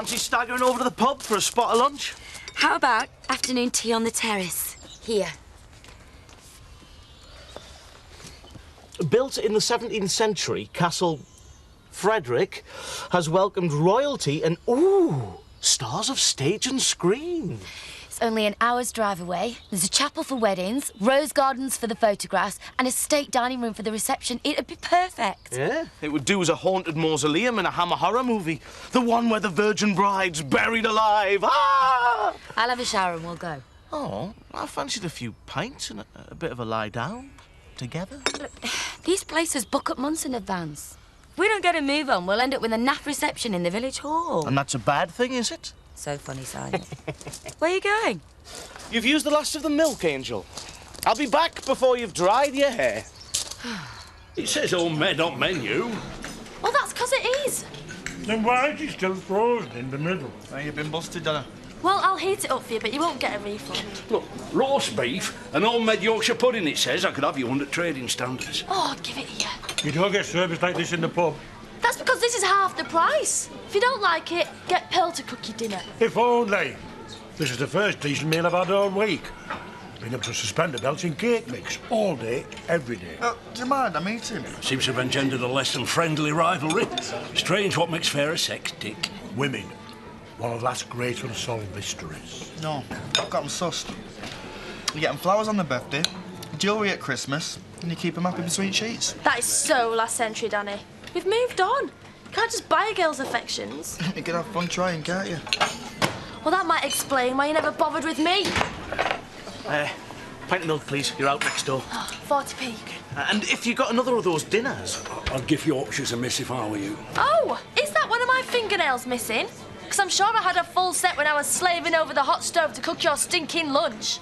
Fancy staggering over to the pub for a spot of lunch? How about afternoon tea on the terrace? Here. Built in the 17th century, Castle Frederick has welcomed royalty and, ooh, stars of stage and screen. It's only an hour's drive away. There's a chapel for weddings, rose gardens for the photographs, and a state dining room for the reception. It'd be perfect. Yeah, it would do as a haunted mausoleum in a Hammer horror movie. The one where the virgin bride's buried alive. Ah! I'll have a shower and we'll go. Oh, I fancied a few pints and a bit of a lie down together. Look, these places book up months in advance. If we don't get a move on, we'll end up with a naff reception in the village hall. And that's a bad thing, is it? So funny, Simon. Where are you going? You've used the last of the milk, Angel. I'll be back before you've dried your hair. It says homemade on menu. Well, that's because it is. Then why is it still frozen in the middle? Now you've been busted, Donna. Well, I'll heat it up for you, but you won't get a refund. Look, roast beef and homemade Yorkshire pudding, it says. I could have you under trading standards. Oh, give it here. You don't get service like this in the pub. That's because this is half the price. If you don't like it, get Pearl to cook your dinner. If only. This is the first decent meal I've had all week. Been up to suspender belts in cake mix all day, every day. Do you mind? I'm eating. Seems to have engendered a less than friendly rivalry. Strange what makes fairer sex, Dick. Women. One of life's great unsolved mysteries. No, I've got them sussed. You get them flowers on their birthday, jewellery at Christmas, and you keep them happy between sheets. That is so last century, Danny. We've moved on. You can't just buy a girl's affections. You can have fun trying, can't you? Well, that might explain why you never bothered with me. Pint of milk, please. You're out next door. 40p. And if you got another of those dinners... I'd give Yorkshires a miss if I were you. Oh, is that one of my fingernails missing? Because I'm sure I had a full set when I was slaving over the hot stove to cook your stinking lunch.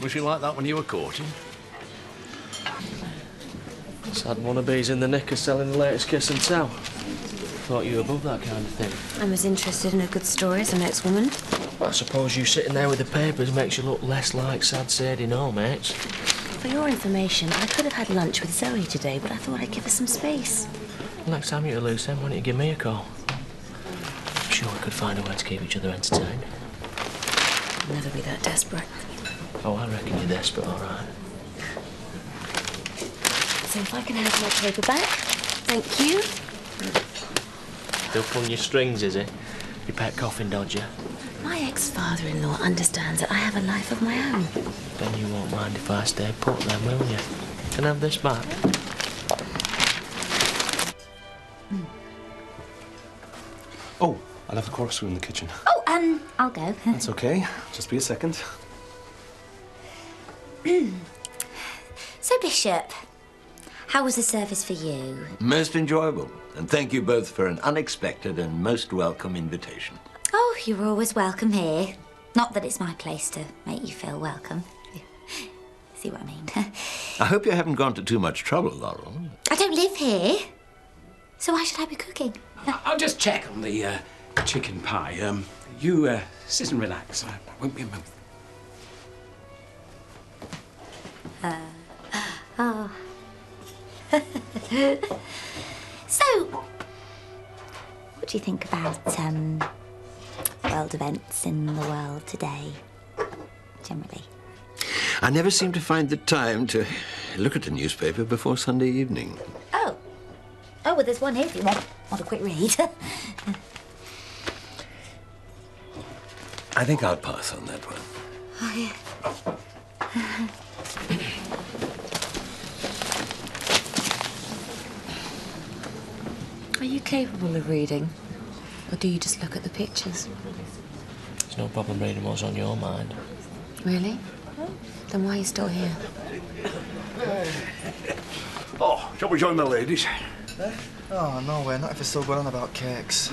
Was you like that when you were courting? Sad wannabes in the knickers selling the latest kiss and tell. Thought you were above that kind of thing. I was interested in a good story as an ex-woman. Well, I suppose you sitting there with the papers makes you look less like sad Sadie no, mates. For your information, I could have had lunch with Zoe today, but I thought I'd give her some space. Next time you're loose, then why don't you give me a call? I'm sure we could find a way to keep each other entertained. I'll never be that desperate. Oh, I reckon you're desperate, all right. So if I can have my paper back, thank you. Still pulling your strings, is it? Your pet coffin dodger. My ex-father-in-law understands that I have a life of my own. Then you won't mind if I stay put then, will you? Can I have this back? Oh, I'll have the corkscrew in the kitchen. Oh, I'll go. That's okay. Just be a second. So, Bishop, how was the service for you? Most enjoyable. And thank you both for an unexpected and most welcome invitation. Oh, you're always welcome here. Not that it's my place to make you feel welcome. See what I mean? I hope you haven't gone to too much trouble, Laurel. I don't live here. So why should I be cooking? I'll just check on the chicken pie. You sit and relax. I won't be a moment. Oh. So, what do you think about world events in the world today, generally? I never seem to find the time to look at the newspaper before Sunday evening. Oh, well, there's one here if you want a quick read. I think I'll pass on that one. Oh, yeah. Are you capable of reading? Or do you just look at the pictures? There's no problem reading what's on your mind. Really? Then why are you still here? Oh, shall we join the ladies? Oh, no way. Not if they're still going on about cakes.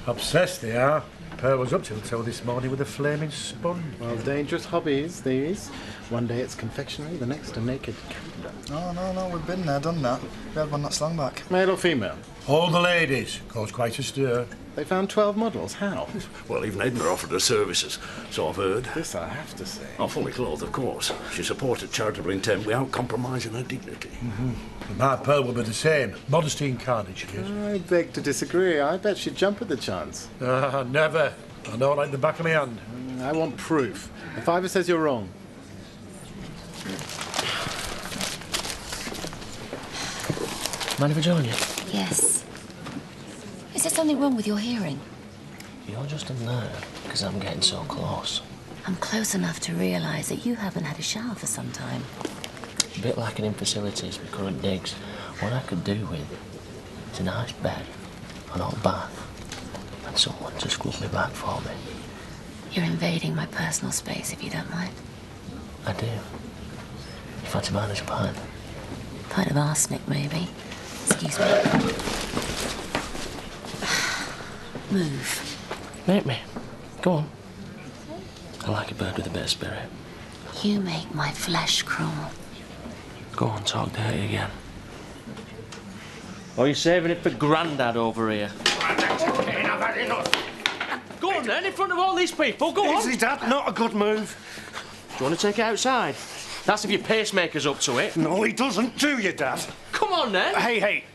Obsessed they are. Pearl was up till this morning with a flaming spun. Well, dangerous hobbies, these. One day it's confectionery, the next a naked calendar. No, we've been there, done that. We had one not so long back. Male or female? All the ladies. Caused quite a stir. They found 12 models. How? Well, even Edna offered her services, so I've heard. This I have to say. Oh, fully clothed, of course. She supported charitable intent without compromising her dignity. My pearl will be the same. Modesty incarnate, she is. I beg to disagree. I bet she'd jump at the chance. Never. I know like the back of my hand. I want proof. If Ivor says you're wrong. Mind if I join you? Yes. Is there something wrong with your hearing? You're just a nerd, because I'm getting so close. I'm close enough to realise that you haven't had a shower for some time. A bit lacking in facilities with current digs. What I could do with is a nice bed, an hot bath, and someone to scrub me back for me. You're invading my personal space, if you don't mind. I do. You fancy buying us a pint? Pint of arsenic, maybe. Excuse me. Move. Make me. Go on. I like a bird with a bit of spirit. You make my flesh crawl. Go on, talk dirty again. Or are you saving it for Grandad over here? I've had enough. Go on then, in front of all these people, go on! Is that not a good move? Do you want to take it outside? That's if your pacemaker's up to it. No, he doesn't, do you, Dad? Come on then! Hey.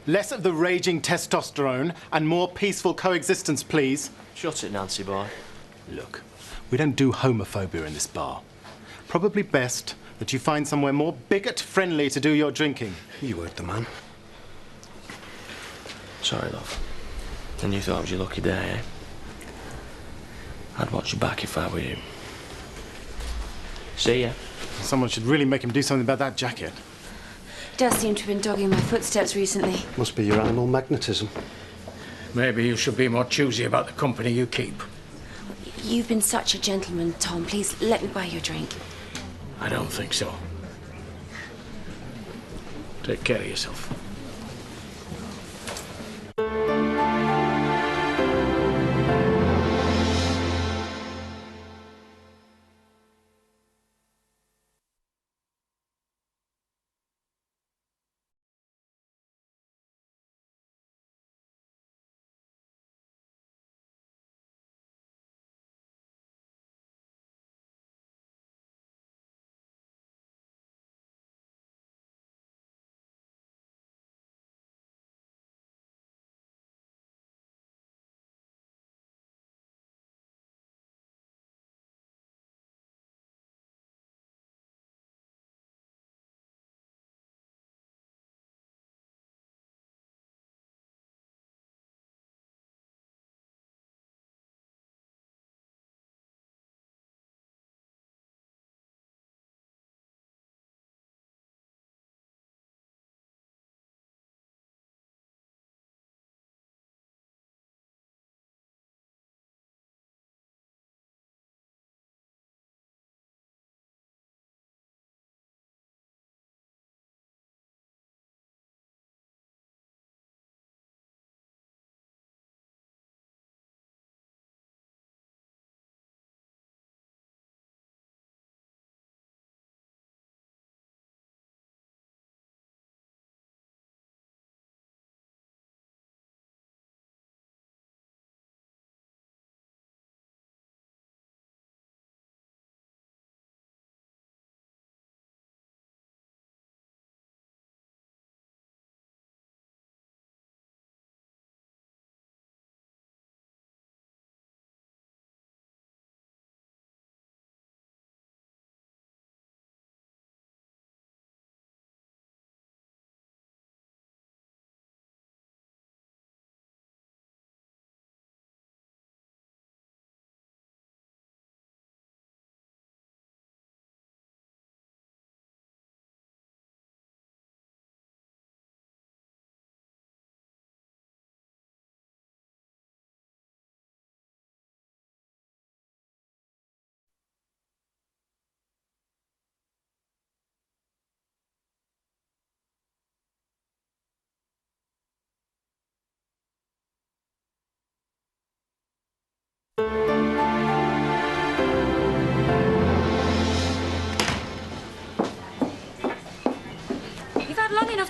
Less of the raging testosterone and more peaceful coexistence, please. Shut it, Nancy boy. Look, we don't do homophobia in this bar. Probably best that you find somewhere more bigot-friendly to do your drinking. You heard the man. Sorry, love. And you thought it was your lucky day, eh? I'd watch your back if I were you. See ya. Someone should really make him do something about that jacket. Does seem to have been dogging my footsteps recently. Must be your animal magnetism. Maybe you should be more choosy about the company you keep. You've been such a gentleman, Tom. Please let me buy you a drink. I don't think so. Take care of yourself.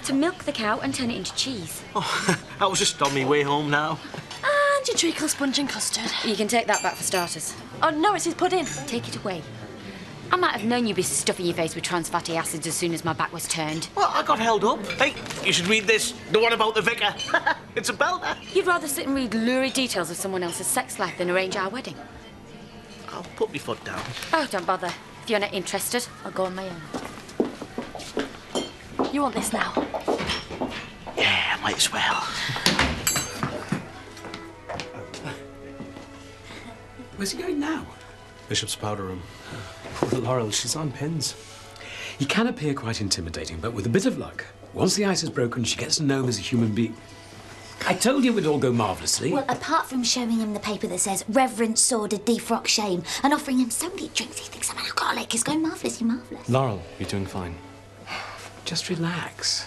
have to milk the cow and turn it into cheese. Oh, I was just on my way home now. And your treacle sponge and custard. You can take that back for starters. Oh, no, it's his pudding. Take it away. I might have known you'd be stuffing your face with trans fatty acids as soon as my back was turned. Well, I got held up. Hey, you should read this. The one about the vicar. It's a belter. You'd rather sit and read lurid details of someone else's sex life than arrange our wedding. I'll put my foot down. Oh, don't bother. If you're not interested, I'll go on my own. You want this now? Yeah, might as well. Where's he going now? Bishop's powder room. Poor Laurel, she's on pins. He can appear quite intimidating, but with a bit of luck, once the ice is broken, she gets to know him as a human being. I told you it would all go marvellously. Well, apart from showing him the paper that says reverend sordid defrock shame and offering him so many drinks he thinks I'm an alcoholic, it's going marvellous, you're marvellous. Laurel, you're doing fine. Just relax.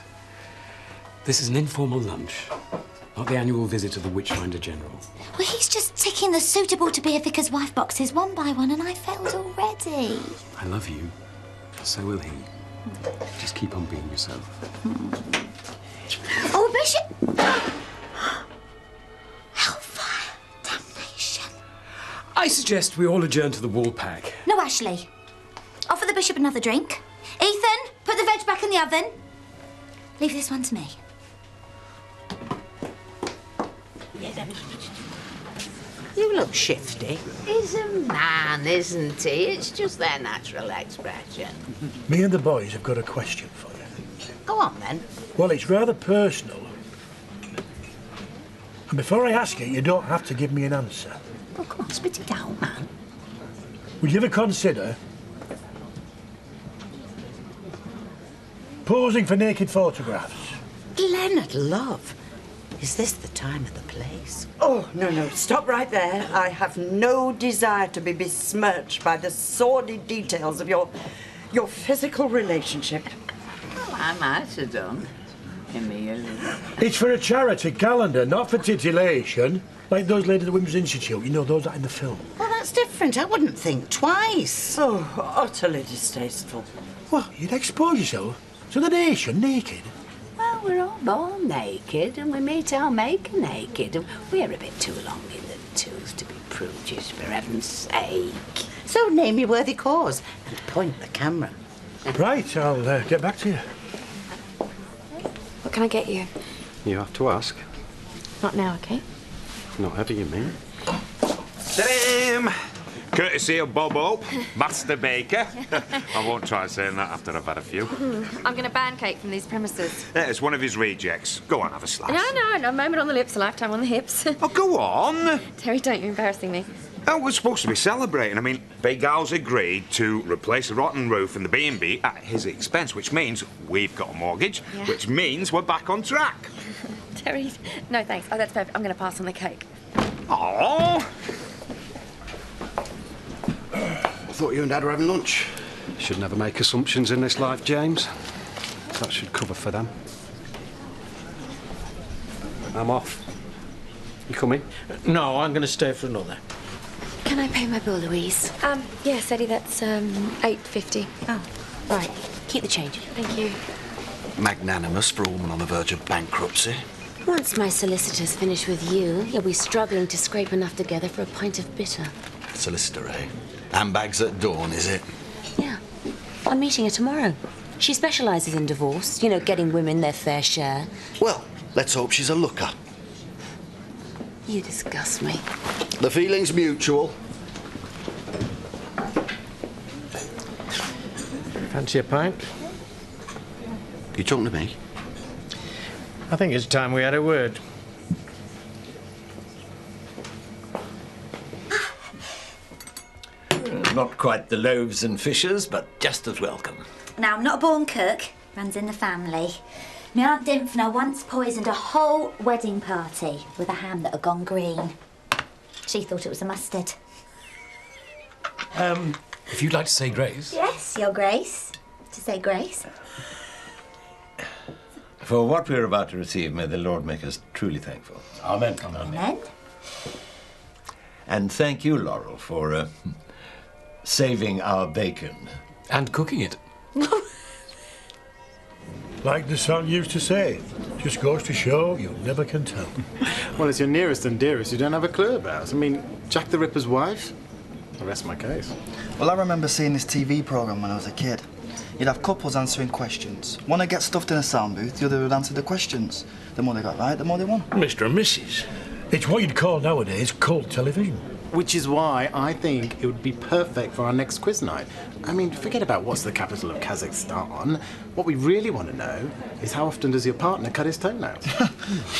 This is an informal lunch, not the annual visit of the Witchfinder General. Well, he's just ticking the suitable to be a vicar's wife boxes one by one, and I failed already. I love you. So will he. Just keep on being yourself. Oh, Bishop! Hellfire! Damnation! I suggest we all adjourn to the wall pack. No, Ashley. Offer the bishop another drink. Ethan, put the veg back in the oven. Leave this one to me. You look shifty. He's a man, isn't he? It's just their natural expression. Me and the boys have got a question for you. Go on, then. Well, it's rather personal. And before I ask it, you don't have to give me an answer. Well, come on, spit it out, man. Would you ever consider posing for naked photographs? Leonard, love. Is this the time of the place? Oh, no, stop right there. I have no desire to be besmirched by the sordid details of your physical relationship. Well, I might have done. In me youth. It's for a charity calendar, not for titillation. Like those ladies at the Women's Institute, you know, those that in the film. Well, that's different. I wouldn't think twice. Oh, utterly distasteful. Well, you'd expose yourself to the nation naked. Well, we're all born naked, and we meet our maker naked, and we're a bit too long in the tooth to be prudish, for heaven's sake. So name your worthy cause and point the camera. Right, I'll get back to you. What can I get you? You have to ask. Not now, OK? Not ever, you mean? Ta-dam! Courtesy of Bob Hope, Master Baker. I won't try saying that after I've had a few. I'm going to ban cake from these premises. Yeah, it's one of his rejects. Go on, have a slice. No, a moment on the lips, a lifetime on the hips. Oh, go on. Terry, don't, you're embarrassing me. Oh, we're supposed to be celebrating. I mean, Big Al's agreed to replace the rotten roof and the B&B at his expense, which means we've got a mortgage, which means we're back on track. Terry, no thanks. Oh, that's perfect. I'm going to pass on the cake. Oh. I thought you and Dad were having lunch. Should never make assumptions in this life, James. That should cover for them. I'm off. You coming? No, I'm going to stay for another. Can I pay my bill, Louise? Yes, Eddie, that's £8.50. Oh, right. Keep the change. Thank you. Magnanimous for a woman on the verge of bankruptcy. Once my solicitors finish with you, you'll be struggling to scrape enough together for a pint of bitter. Solicitor, eh? Handbags at dawn, is it? Yeah. I'm meeting her tomorrow. She specialises in divorce, you know, getting women their fair share. Well, let's hope she's a looker. You disgust me. The feeling's mutual. Fancy a pint? You talking to me? I think it's time we had a word. Not quite the loaves and fishes, but just as welcome. Now, I'm not a born cook. Runs in the family. My Aunt Dymphna once poisoned a whole wedding party with a ham that had gone green. She thought it was a mustard. If you'd like to say grace. Yes, Your Grace. To say grace. For what we're about to receive, may the Lord make us truly thankful. Amen. Amen. And thank you, Laurel, for saving our bacon. And cooking it. Like the song used to say, just goes to show you never can tell. Well, it's your nearest and dearest you don't have a clue about. I mean, Jack the Ripper's wife? I rest my case. Well, I remember seeing this TV programme when I was a kid. You'd have couples answering questions. One would get stuffed in a sound booth, the other would answer the questions. The more they got right, the more they won. Mr. and Mrs. It's what you'd call nowadays cult television. Which is why I think it would be perfect for our next quiz night. I mean, forget about what's the capital of Kazakhstan. What we really want to know is how often does your partner cut his toenails?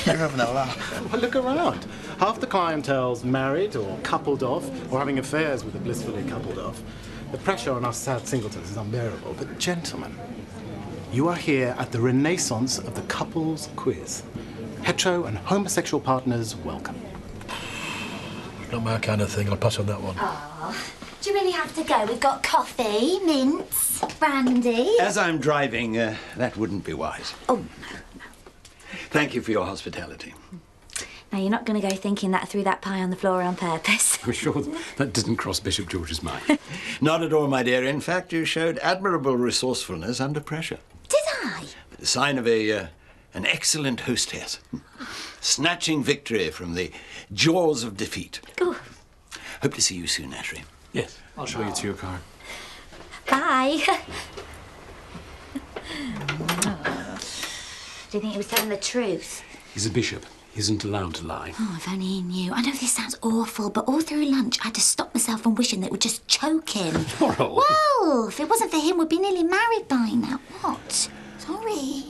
You're having a laugh. Well, look around. Half the clientele's married or coupled off or having affairs with a blissfully coupled off. The pressure on us sad singletons is unbearable. But gentlemen, you are here at the renaissance of the couples quiz. Hetero and homosexual partners, welcome. Not my kind of thing. I'll pass on that one. Oh, do you really have to go? We've got coffee, mints, brandy. As I'm driving, that wouldn't be wise. Oh, no. Thank you for your hospitality. Now, you're not going to go thinking that I threw that pie on the floor on purpose. I'm sure that doesn't cross Bishop George's mind. Not at all, my dear. In fact, you showed admirable resourcefulness under pressure. Did I? The sign of an excellent hostess. Snatching victory from the jaws of defeat. Ooh. Hope to see you soon, Ashley. Yes, I'll show you to your car. Bye. Do you think he was telling the truth? He's a bishop. He isn't allowed to lie. Oh, if only he knew. I know this sounds awful, but all through lunch I had to stop myself from wishing that it would just choke him. Laurel. Well, if it wasn't for him, we'd be nearly married by now. What? Sorry.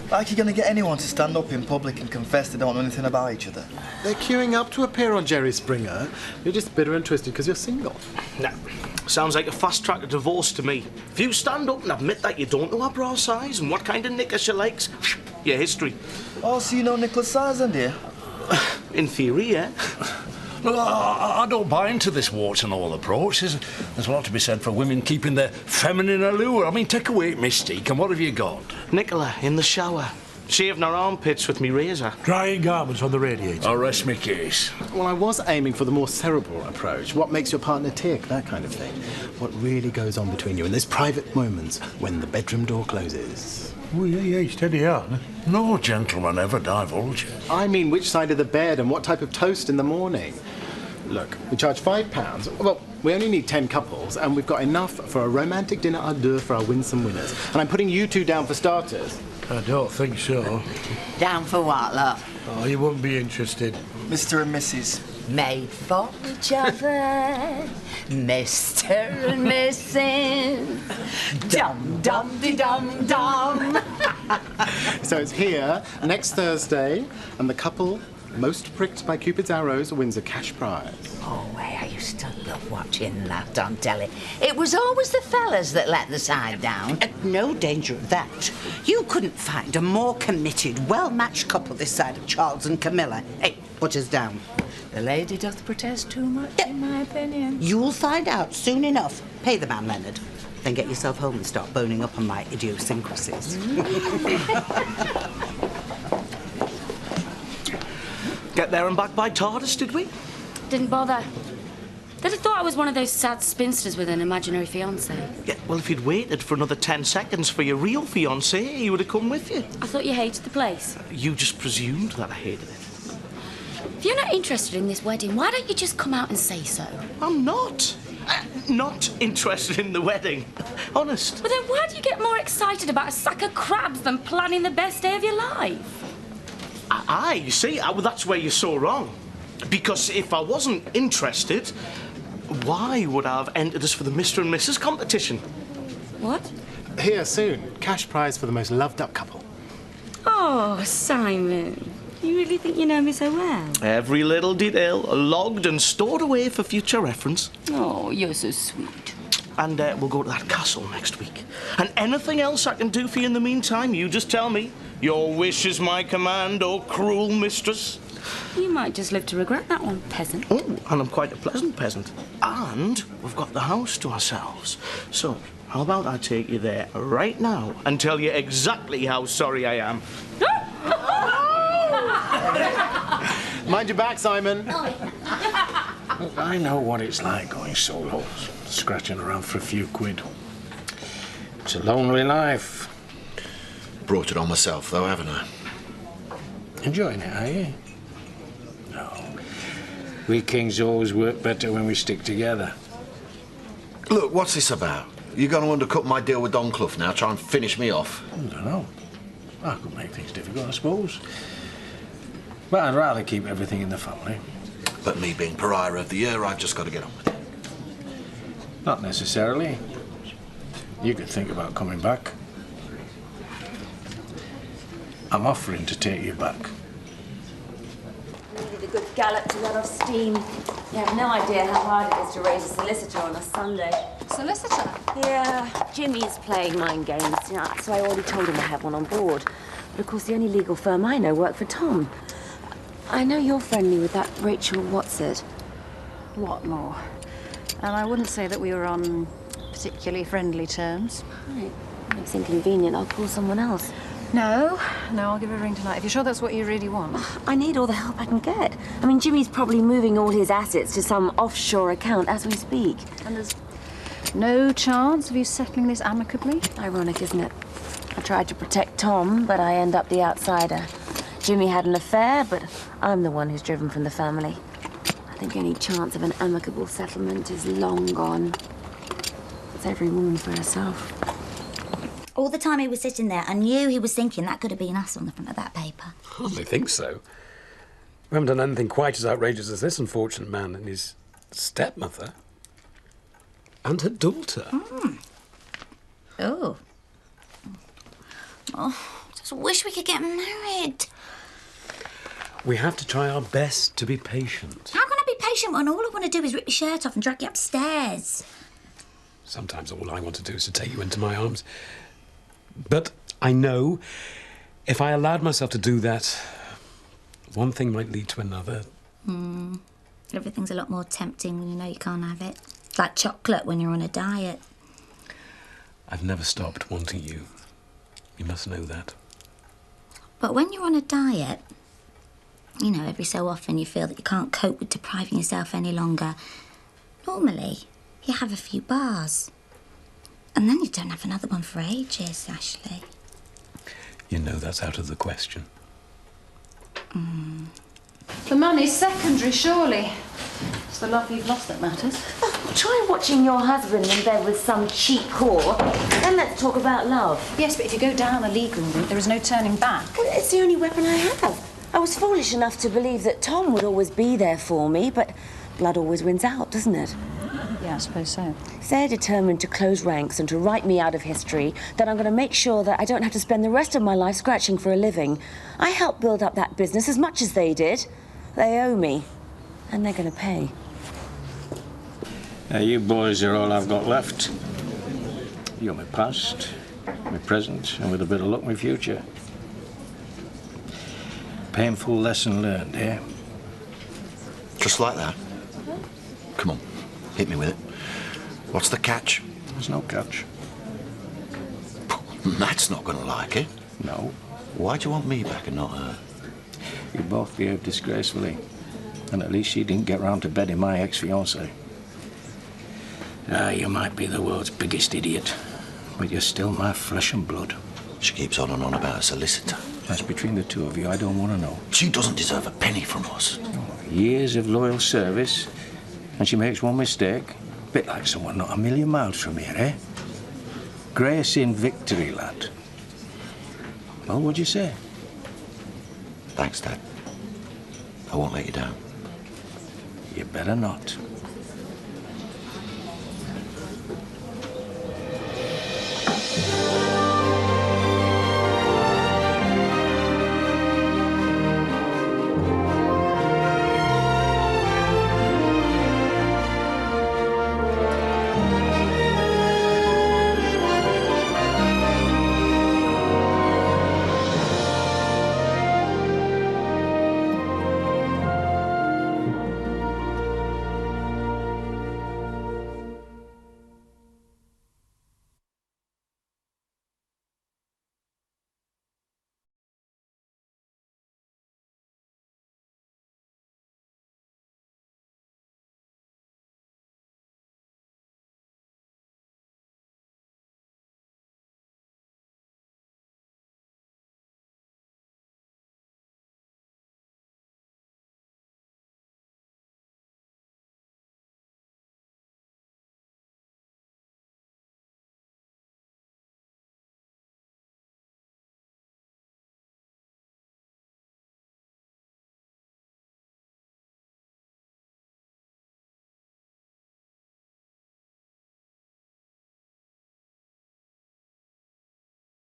Like you're going to get anyone to stand up in public and confess they don't know anything about each other. They're queuing up to appear on Jerry Springer. You're just bitter and twisted because you're single. Nah, sounds like a fast track to divorce to me. If you stand up and admit that you don't know her bra size and what kind of knickers she likes, your history. Oh, so you know Nicholas size then, do you? In theory, yeah. Well, I don't buy into this warts and all approach. There's a lot to be said for women keeping their feminine allure. I mean, take away Mystique, and what have you got? Nicola, in the shower. Shaving her armpits with me razor. Drying garments on the radiator. I'll rest my case. Well, I was aiming for the more cerebral approach. What makes your partner tick, that kind of thing. What really goes on between you in those private moments when the bedroom door closes. Oh, yeah, steady on. No gentleman ever divulges. I mean, which side of the bed and what type of toast in the morning. Look, we charge £5. Well, we only need 10 couples, and we've got enough for a romantic dinner à deux for our winsome winners. And I'm putting you two down for starters. I don't think so. Down for what, love? Oh, you wouldn't be interested. Mr. and Mrs. Made for each other, Mr. and Mrs. Dum dum de dum dum. So it's here next Thursday, and the couple most pricked by Cupid's arrows wins a cash prize. Oh, hey, I used to love watching that on telly. It was always the fellas that let the side down. No danger of that. You couldn't find a more committed, well-matched couple this side of Charles and Camilla. Hey, put us down. The lady doth protest too much, in my opinion. You'll find out soon enough. Pay the man, Leonard. Then get yourself home and start boning up on my idiosyncrasies. Get there and back by TARDIS, did we? Didn't bother. They'd have thought I was one of those sad spinsters with an imaginary fiancé. Yeah, well, if you'd waited for another 10 seconds for your real fiancé, he would have come with you. I thought you hated the place. You just presumed that I hated it. If you're not interested in this wedding, why don't you just come out and say so? I'm not. Not interested in the wedding. Honest. But then why do you get more excited about a sack of crabs than planning the best day of your life? Aye, you see, that's where you're so wrong. Because if I wasn't interested, why would I have entered us for the Mr. and Mrs. competition? What? Here soon, cash prize for the most loved-up couple. Oh, Simon. You really think you know me so well? Every little detail logged and stored away for future reference. Oh, you're so sweet. And we'll go to that castle next week. And anything else I can do for you in the meantime, you just tell me. Your wish is my command, oh cruel mistress. You might just live to regret that one, peasant. Oh, and I'm quite a pleasant peasant. And we've got the house to ourselves. So, how about I take you there right now and tell you exactly how sorry I am? Mind your back, Simon. Look, I know what it's like going solo, scratching around for a few quid. It's a lonely life. Brought it on myself, though, haven't I? Enjoying it, are you? No. We kings always work better when we stick together. Look, what's this about? You going to undercut my deal with Don Clough now, try and finish me off? I don't know. I could make things difficult, I suppose. But I'd rather keep everything in the family. But me being Pariah of the Year, I've just got to get on with it. Not necessarily. You could think about coming back. I'm offering to take you back. Needed a good gallop to let off steam. You have no idea how hard it is to raise a solicitor on a Sunday. Solicitor? Yeah, Jimmy's playing mind games, so I already told him I have one on board. But of course, the only legal firm I know work for Tom. I know you're friendly with that Rachel What's-it. What more? And I wouldn't say that we were on particularly friendly terms. Right. If it's inconvenient, I'll call someone else. No, I'll give her a ring tonight. If you're sure that's what you really want. I need all the help I can get. I mean, Jimmy's probably moving all his assets to some offshore account as we speak. And there's no chance of you settling this amicably? Ironic, isn't it? I tried to protect Tom, but I end up the outsider. Jimmy had an affair, but I'm the one who's driven from the family. I think any chance of an amicable settlement is long gone. It's every woman for herself. All the time he was sitting there, I knew he was thinking that could have been us on the front of that paper. Hardly think so. We haven't done anything quite as outrageous as this unfortunate man and his stepmother. And her daughter. Oh. Oh, just wish we could get married. We have to try our best to be patient. How can I be patient when all I want to do is rip your shirt off and drag you upstairs? Sometimes all I want to do is to take you into my arms. But I know if I allowed myself to do that, one thing might lead to another. Everything's a lot more tempting when you know you can't have it. It's like chocolate when you're on a diet. I've never stopped wanting you. You must know that. But when you're on a diet, you know, every so often you feel that you can't cope with depriving yourself any longer. Normally, you have a few bars. And then you don't have another one for ages, Ashley. You know that's out of the question. The money's secondary, surely. It's the love you've lost that matters. Oh, try watching your husband in bed with some cheap whore, then let's talk about love. Yes, but if you go down the legal route, there is no turning back. Well, it's the only weapon I have. I was foolish enough to believe that Tom would always be there for me, but blood always wins out, doesn't it? Yeah, I suppose so. If they're determined to close ranks and to write me out of history, then I'm going to make sure that I don't have to spend the rest of my life scratching for a living. I helped build up that business as much as they did. They owe me, and they're going to pay. You boys are all I've got left. You're my past, my present, and with a bit of luck, my future. Painful lesson learned, eh? Just like that? Come on, hit me with it. What's the catch? There's no catch. Matt's not going to like it. No. Why do you want me back and not her? You both behaved disgracefully. And at least she didn't get round to bedding my ex-fiancée. You might be the world's biggest idiot, but you're still my flesh and blood. She keeps on and on about a solicitor. That's between the two of you. I don't want to know. She doesn't deserve a penny from us. Years of loyal service, and she makes one mistake. Bit like someone not a million miles from here, eh? Grace in victory, lad. Well, what'd you say? Thanks, Dad. I won't let you down. You better not.